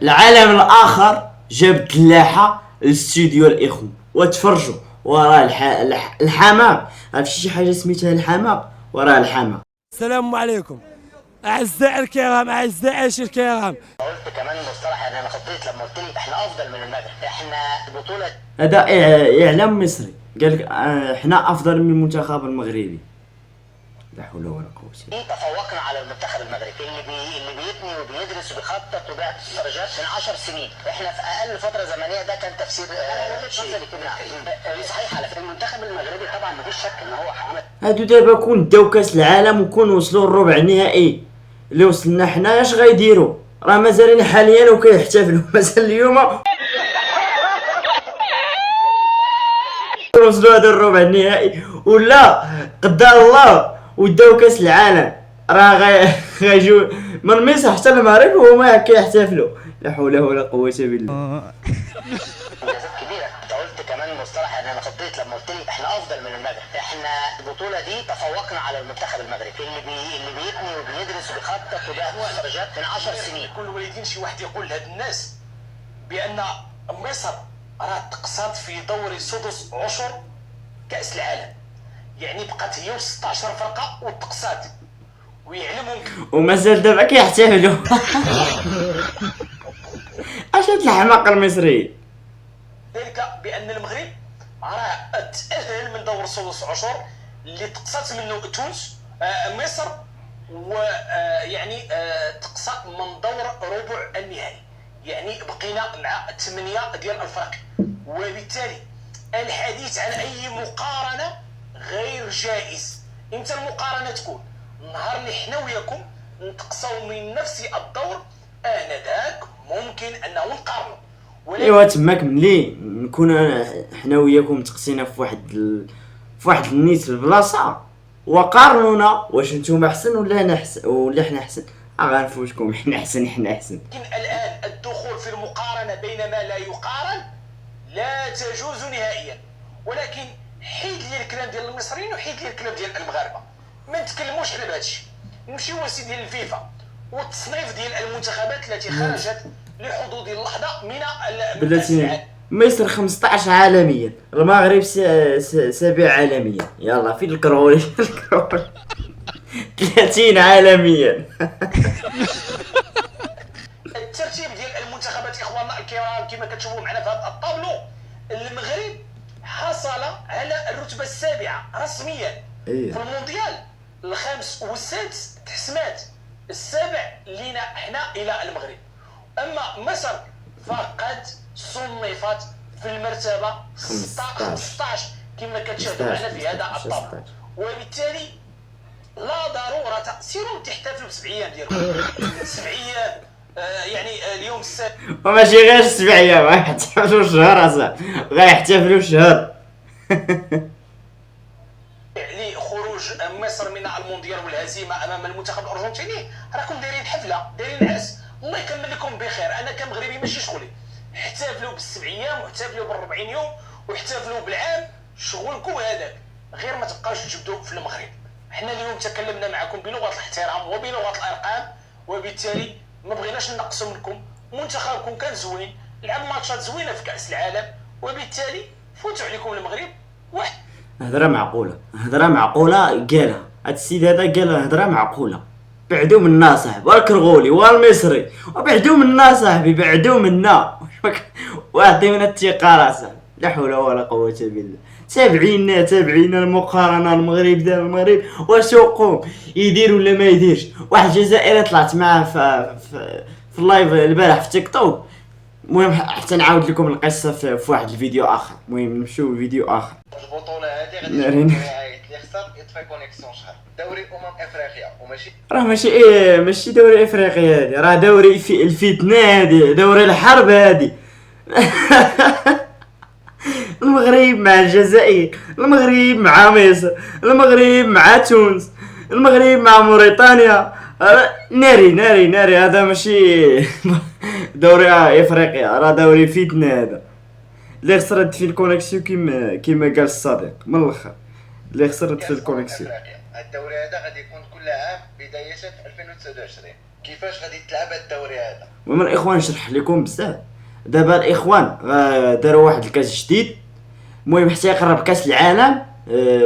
العالم الاخر جاب تلاحة للاستوديو الاخو وتفرجوا وراه الحمام. عرفتي شي حاجه سميتها الحمام؟ وراه الحمام. السلام عليكم اعزائي الكرام، اعزائي الكرام. قلت كمان مصطلح انا خطيت لما قلت لي احنا افضل من المغرب، احنا البطوله. هذا اعلام مصري قال لك احنا افضل من المنتخب المغربي. لا حول ولا قوه الا بالله. تفوقنا على المنتخب المغربي اللي بيبني وبيدرس وبيخطط وبيعطي درجات من 10 سنين، احنا في اقل فتره زمنيه. ده كان تفسير صحيح على فكره. المنتخب المغربي طبعا مفيش شك ان هو عمل. هادو دابا كون داو كاس العالم وكون وصلوا الربع النهائي اللي وصلنا حنا، اش غيديروا؟ راه مازالين حاليا وكيحتفلوا مازال اليوم وصلوا هذا الربع النهائي ولا قدر الله وداو كاس العالم. راه غيجيو من مصر حتى المغرب وهما كيحتفلوا. لا حول ولا قوه بالله. انجازات كبيره. انت قلت كمان مصطلح انا خطيت لما قلت لي احنا افضل من المغرب، احنا البطوله دي تفوقنا على المنتخب المغربي اللي بيبني وبيدرس وبيخطط وبيعطي درجات من 10 سنين. يكون الوالدين شي واحد يقول لهاد الناس بان مصر راه تقصات في دوري سدس عشر كاس العالم، يعني بقات هي و 16 فرقه وتقصات ويعلمهم ومازال دابا كيحتفلوا. اش هاد الحماق المصري؟ ذلك بان المغرب راه تاهل من دور سدس عشر اللي تقصات منه تونس مصر، ويعني تقصى من دور ربع النهائي، يعني بقينا مع 8 ديال الفرق. وبالتالي الحديث عن اي مقارنه غير جائز. امتى المقارنه تكون؟ النهار اللي حنا وياكم نتقصاو من نفس الدور، انذاك ممكن انه نقارنوا. ايوا تماك ملي نكون حنا وياكم تقسينا في واحد النيت في البلاصه وقارنونا واش نتوما احسن ولا انا احسن ولا حنا احسن. غنفوتكم حنا احسن حنا احسن. لكن الان الدخول في المقارنه بين ما لا يقارن لا تجوز نهائيا. ولكن حيد لي الكلام ديال المصريين وحيد لي الكلام ديال المغاربه، ما نتكلموش على هذا الشيء. نمشيو لسيدي الفيفا والتصنيف ديال المنتخبات التي خرجت لحظوظ اللحظه من بلاتي مصر 15 عالميا، المغرب سابع عالميا. يلا في الكرولي 30 عالميا. الترتيب ديال المنتخبات اخواننا الكرام كما كتشوفوا معنا في هذا الطابلو، المغرب حصل على الرتبه السابعه رسميا إيه. في المونديال. الخامس والسادس تحسمات، السابع لينا احنا الى المغرب. اما مصر فقد صنفت في المرتبه 15 كما كتشاهدوا معنا في هذا الطابلو. وبالتالي لا ضروره سيروا تحتفلوا ب7 ايام ديالكم 7 ايام. يعني اليوم السابع وماشي غير 7 ايام، غيحتفلوا شهر اصاحبي، غيحتفلوا شهر. لخروج مصر من المونديال والهزيمه امام المنتخب الارجنتيني. راكم دايرين حفله، دايرين عرس، الله يكمل لكم بخير. انا كمغربي ماشي شغلي. احتفلوا بال7 ايام واحتفلوا بال40 يوم واحتفلوا بالعام، شغلكم هذاك، غير ما تبقاوش تجبدوا في المغرب. احنا اليوم تكلمنا معكم بلغه الاحترام وبلغه الارقام، وبالتالي ما بغيناش نقصوا منكم. منتخبكم كان زوين، لعب ماتشات زوينه في كاس العالم، وبالتالي فوتوا عليكم المغرب واحد. هضره معقوله، هضره معقوله قالها هاد السيد هذا، قالها هضره معقوله. بعدو منا صاحبي، والكرغولي والمصري وبعدو منا صاحبي، بعدو منا. واعطيونا الثقه راه صاحبي. لا حول ولا قوه بالله. تابعينا المقارنه. المغرب دار المغرب وسوقهم يدير ولا ما يديرش. واحد الجزائري طلعت معاه في اللايف البارح في تيك توك. المهم حتى نعاود لكم القصه في واحد الفيديو اخر. المهم نمشيو لفيديو اخر. البطوله هذه غادي تكون نهايه اللي خسر يطفي كونيكسيون شهر. دوري افريقيا وماشي ماشي دوري افريقيا هادي، راه دوري في الفتنه هادي، دوري الحرب هادي. المغرب مع الجزائر، المغرب مع مصر، المغرب مع تونس، المغرب مع موريتانيا. ناري هذا ماشي دوري افريقيا، راه دوري فتنه هذا. اللي خسرت في الكونيكسيون كيما قال الصديق من الاخر، اللي خسرت في الكونيكسيون. الدوري هذا غادي يكون كل عام بدايه 2029 كيفاش غادي تلعب هاد الدوري هذا. المهم الاخوان نشرح لكم بزاف. دابا الاخوان داروا واحد الكاس جديد، المهم حتى يقرب كاس العالم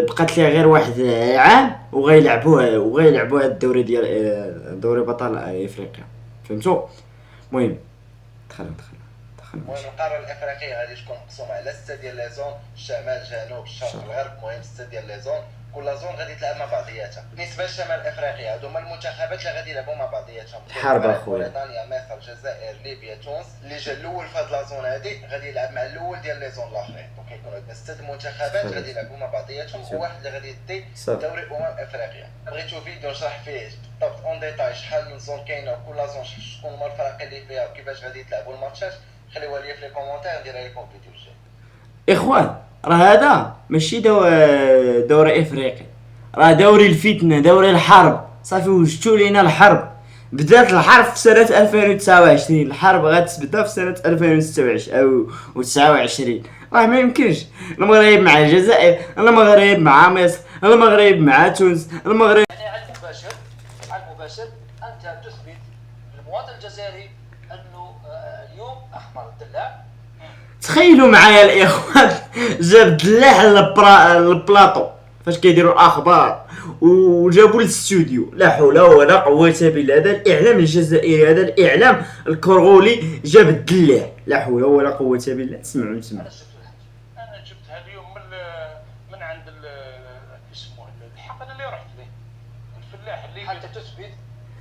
بقات ليه غير واحد عام وغيلعبوا هاد الدوري ديال دوري بطل افريقيا، فهمتوا؟ المهم دخل المهم القاره الافريقيه غادي تكون مقسومه على 6 ديال لي زون، الشمال الجنوب الشرق الغرب، المهم 6 ديال لي زون، كل زون غادي تلعب مع بعضياتها. بالنسبه لشمال افريقيا هادو هما المنتخبات اللي غادي يلعبوا مع بعضياتهم، حرب اخويا. بريطانيا، مصر، الجزائر، ليبيا، تونس. اللي جا الاول في هاد لا زون هادي غادي يلعب مع الاول ديال لي زون الاخرين، دونك يكونوا عندنا 6 المنتخبات غادي يلعبوا مع بعضياتهم، وواحد اللي غادي يدي دوري افريقيا. بغيتو فيديو نشرح فيه بالضبط اون ديتاي شحال من زون كاينه وكل زون شكون هما الفرق اللي فيها وكيفاش غادي يتلعبوا الماتشات، خليوها لي في لي كومونتير نديرها لكم فيديو الجاي. اخوان راه هذا ماشي دوري افريقي، راه دوري الفتنه، دوري الحرب. صافي وجدتوا لينا الحرب، بدات الحرب في سنه 2029، الحرب غتبدا في سنه 2026 او 29. راه ما يمكنش المغرب مع الجزائر، المغرب مع مصر، المغرب مع تونس، المغرب. يعني على المباشر انت تثبت للمواطن الجزائري انه اليوم احمر الدلاع. تخيلوا معايا الاخوان جاب دلاح البلاطو فاش كيديروا الاخبار وجابوا الاستوديو، لا حول ولا قوه بالله. هذا الاعلام الجزائري، هذا الاعلام الكرغولي جاب الدلاح، لا حول ولا قوه بالله. تسمعوا انا جبتها اليوم من عند اسمه الحقل اللي رحت له الفلاح اللي حتى تثبت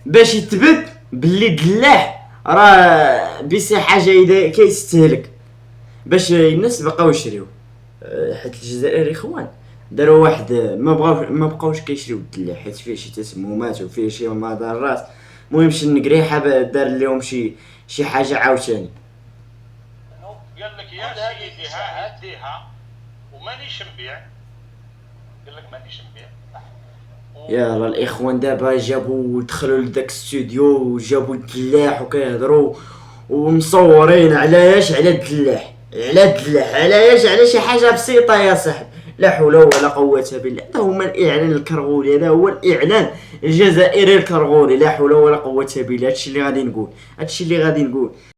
باش يثبت باللي دلاح راه بصحه جيده كيستهلك، باش الناس بقاو يشريوه. حيت الجزائر الاخوان داروا واحد ما بقاوش كيشريو الدلاح حيت فيه شي تسممات وفيه شي مضرات. المهم شي نقريحه دار لهم شي حاجه عاوتاني. قال لك يا سيدي ها ديها ومانيش نبيع، قال لك مانيش نبيع. يلا الاخوان دابا جابوا دخلوا لذاك الاستوديو وجابوا الدلاح وكيهضروا ومصورين. علاش؟ على الدلاح، علاش؟ على شي حاجه بسيطه يا صاحبي، لا حول ولا قوه بالله. هذا هو الاعلان الكرغولي، هذا هو الاعلان الجزائري الكرغولي، لا حول ولا قوه بالله. هادشي اللي غادي نقول.